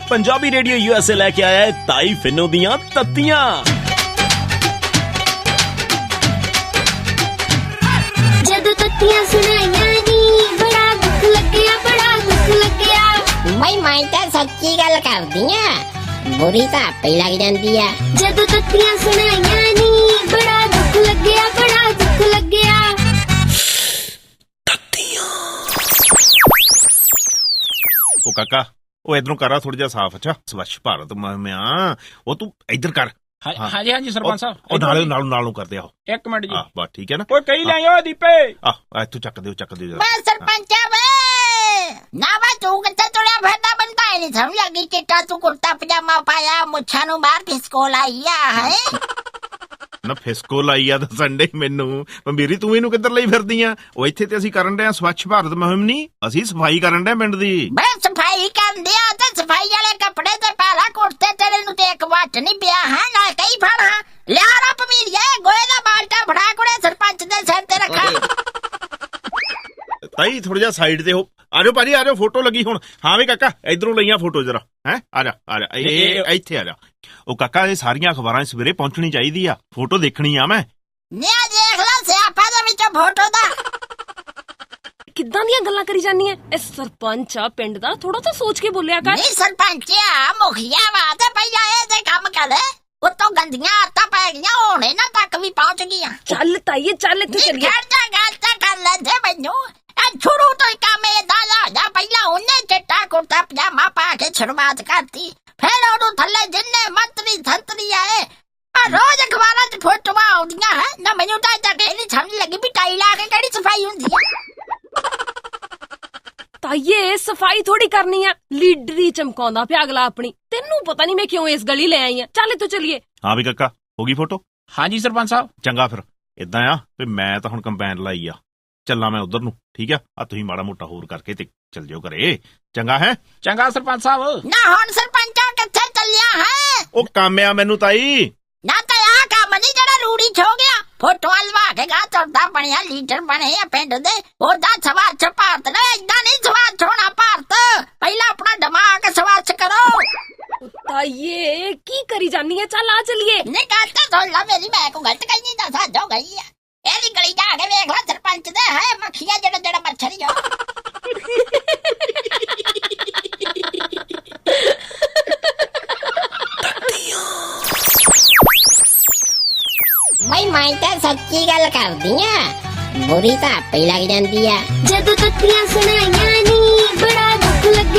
Punjabi radio USA लेके आया है ताई फिनो दियां तत्तियां। जदों तत्तियां सुनाइयां नी बड़ा दुख लग्या, बड़ा दुख लग्या। मैं तो सच्ची गल करदी आ, बुरी तो आपे लग जांदी आ। जदों तत्तियां सुनाइयां नी बड़ा दुख लग्या, बड़ा दुख लग्या। ओ काका ਉਹ ਇਧਰੋਂ ਕਰਾ ਥੋੜਾ ਜਿਹਾ ਸਾਫ। ਅੱਛਾ ਸਵੱਛ ਭਾਰਤ ਮੁਹਿੰਮ ਉਹ ਤੂੰ ਇੱਧਰ ਕਰ। हाँ जी हाँ जी सरपंच साहब। ਉਹ ਨਾਲੋਂ ਕਰਦੇ ਆ। एक मिनट जी। ਬਸ ਠੀਕ ਹੈ ਨਾ। ओए कई ले आयो दीपे। ਇੱਥੋਂ ਚੱਕ ਦਿਓ मैं सरपंच वे ना वा तू कित्थे तुड़िया फिरदा बनता है नहीं समझ लगी। चिट्टा तू कुर्ता पजामा पाया, मुच्छां नूं बाहर फिसकोल आई है। ਨਾ ਫਿਸਕੋ ਲਾਈ ਆ ਦੱਸਣ ਡੇ ਮੈਨੂੰ। ਮੇਰੀ ਤੂੰ ਇਹਨੂੰ ਕਿੱਧਰ ਲਈ ਫਿਰਦੀ ਆ? ਉਹ ਇੱਥੇ ਤੇ ਅਸੀਂ ਕਰਨ ਡਿਆ ਸਵੱਛ ਭਾਰਤ ਮੁਹਿੰਮ ਨਹੀਂ, ਅਸੀਂ ਸਫਾਈ ਕਰਨ ਡਿਆ ਪਿੰਡ ਦੀ। मैं सफाई कर दिया ते सफाई वाले कपड़े ते पहला कुर्ते तेरे नूं ते एक वट नहीं पिया है ना कई फड़ हां लिया रा पमीरिया गोए दा बाल्टा फड़ा कुड़े सरपंच दे सिर ते रखा। ਤਾਈ ਥੋੜਾ ਜਿਹਾ ਸਾਈਡ ਤੇ ਹੋ। ਆ ਜਾਓ ਭਾਜੀ ਆ ਜਾਓ, ਫੋਟੋ ਲੱਗੀ ਹੁਣ। ਹਾਂ ਵੀ ਕਾਕਾ ਇਧਰੋਂ ਲਈਆਂ ਫੋਟੋ ਜਰਾ। ਹੈ ਆ ਜਾ ਇਹ ਇੱਥੇ ਆ ਜਾ। ਉਹ ਕਾਕਾ ਇਹ ਸਾਰੀਆਂ ਅਖਬਾਰਾਂ ਸਵੇਰੇ ਪਹੁੰਚਣੀ ਚਾਹੀਦੀ ਆ, ਫੋਟੋ ਦੇਖਣੀ ਆ ਮੈਂ। ਨਿਆ ਦੇਖ ਲੈ ਸਿਆਪਾ ਦੇ ਵਿੱਚ ਫੋਟੋ ਦਾ। ਕਿੱਦਾਂ ਦੀਆਂ ਗੱਲਾਂ ਕਰੀ ਜਾਂਦੀਆਂ? ਇਹ ਸਰਪੰਚ ਆ ਪਿੰਡ ਦਾ, ਥੋੜਾ ਤਾਂ ਸੋਚ ਕੇ ਬੋਲਿਆ ਕਰ। ਨਹੀਂ ਸਰਪੰਚ ਆ ਮੁਖੀਆ ਵਾ ਤੇ ਪਹਿਲਾਂ ਇਹਦੇ ਕੰਮ ਕਰ। ਉਤੋਂ ਗੰਦੀਆਂ ਆਤਾਂ ਪੈ ਗਈਆਂ, ਹੁਣ ਇਹਨਾਂ ਤੱਕ ਵੀ ਪਹੁੰਚ ਗਈਆਂ। ਚੱਲ ਤਾਈਏ ਚੱਲ ਇੱਥੇ ਚੱਲੀਏ। ਗੱਲ ਤਾਂ ਕਰ ਲੈਂਦੇ ਮੈਨੂੰ। ਸ਼ੁਰੂ ਤੋਂ ਹੀ ਕੰਮ ਏਦਾਂ ਦਾ ਪਹਿਲਾਂ ਉਹਨੇ ਚਿੱਟਾ ਕੁੜਤਾ ਪਜਾਮਾ ਪਾ ਕੇ ਸ਼ੁਰੂਆਤ ਕਰਤੀ, ਫਿਰ ਉਹਨੂੰ ਥੱਲੇ ਜਿੰਨੇ ਮੰਤਰੀ ਸੰਤਰੀ ਆਏ ਰੋਜ਼ ਅਖਬਾਰਾਂ 'ਚ ਫੋਟੋਆਂ ਆਉਂਦੀਆਂ ਹੈ ਨਾ। ਮੈਨੂੰ ਤਾਂ ਏਦਾਂ ਨਹੀਂ ਸਮਝ ਲੱਗੀ ਵੀ ਟਾਈ ਲਾ ਕੇ ਕਿਹੜੀ ਸਫਾਈ ਹੁੰਦੀ ਆ। ਤਾਈਏ ਸਫਾਈ ਥੋੜੀ ਕਰਨੀ ਆ, ਲੀਡਰੀ ਚਮਕਾਉਂਦਾ ਪਿਆ ਅਗਲਾ ਆਪਣੀ। ਤੈਨੂੰ ਪਤਾ ਨਹੀਂ ਮੈਂ ਕਿਉਂ ਇਸ ਗਲੀ ਲੈ ਆਈ ਆ। ਚੱਲ ਇੱਥੋਂ ਚੱਲੀਏ। ਹਾਂ ਵੀ ਕਾਕਾ ਹੋ ਗਈ ਫੋਟੋ? हाँ जी सरपंच साहब। ਚੰਗਾ ਫਿਰ ਇਦਾਂ ਆ ਵੀ ਮੈਂ ਤਾਂ ਹੁਣ ਕੰਪੈਨ ਲਾਈ ਆ, ਚੱਲਾਂ ਮੈਂ ਉਧਰ ਨੂੰ। ਠੀਕ ਆ ਤੁਸੀਂ ਮਾੜਾ ਮੋਟਾ ਹੋਰ ਕਰਕੇ ਤੇ ਚੱਲ ਜਿਓ ਘਰੇ। ਚੰਗਾ ਹੈ? चंगा सरपंच साहब। ਨਾ ਹੁਣ ਸਰਪੰਚਾ ਕਿੱਥੇ ਚੱਲਿਆ ਹੈ? ਉਹ ਕੰਮ ਆ ਮੈਨੂੰ ਤਾਈ। ਨਾ ਤਾਂ ਆਹ ਕੰਮ ਨਹੀਂ ਜਿਹੜਾ ਰੂੜੀ ਛੋ ਗਿਆ। ਫੋਟੋਆਂ ਲਵਾ ਕੇ ਗਾ ਤੁਰਦਾ ਬਣਿਆ ਲੀਡਰ ਬਣੇ ਆ ਪਿੰਡ ਦੇ। ਉਹਦਾ ਸਵੱਛ ਭਾਰਤ ਨੇ ਏਦਾਂ ਨਹੀਂ ਸਵੱਛ ਹੋਣਾ ਭਾਰਤ। ਪਹਿਲਾਂ ਆਪਣਾ ਦਿਮਾਗ ਸਵੱਛ ਕਰੋ। ਤਾਈਏ ਕੀ ਕਰੀ ਜਾਨੀ ਆ? ਚੱਲ ਆ ਚੱਲੀਏ। ਨਹੀਂ ਗੱਲ ਤਾਂ ਸੁਣ ਲਾ ਮੇਰੀ, ਮੈਂ ਕੋ ਗਲਤ ਕਹੀ ਨਹੀਂ ਦੱਸ ਹੱਦ ਹੋ ਗਈ ਆ। ਇਹਦੀ ਗਲੀ ਜਾ ਕੇ ਵੇਖ ਲੈ ਸਰਪੰਚ ਦੇ ਹੈ ਮੱਖੀਆਂ ਜਿਹੜਾ ਮੱਛਰ ਹੋ। मैं तो सच्ची गल करदी आ, बुरी तो आपे लग जांदी आ। जदों तत्तियां सुनाइयां नी बड़ा दुख लग्या।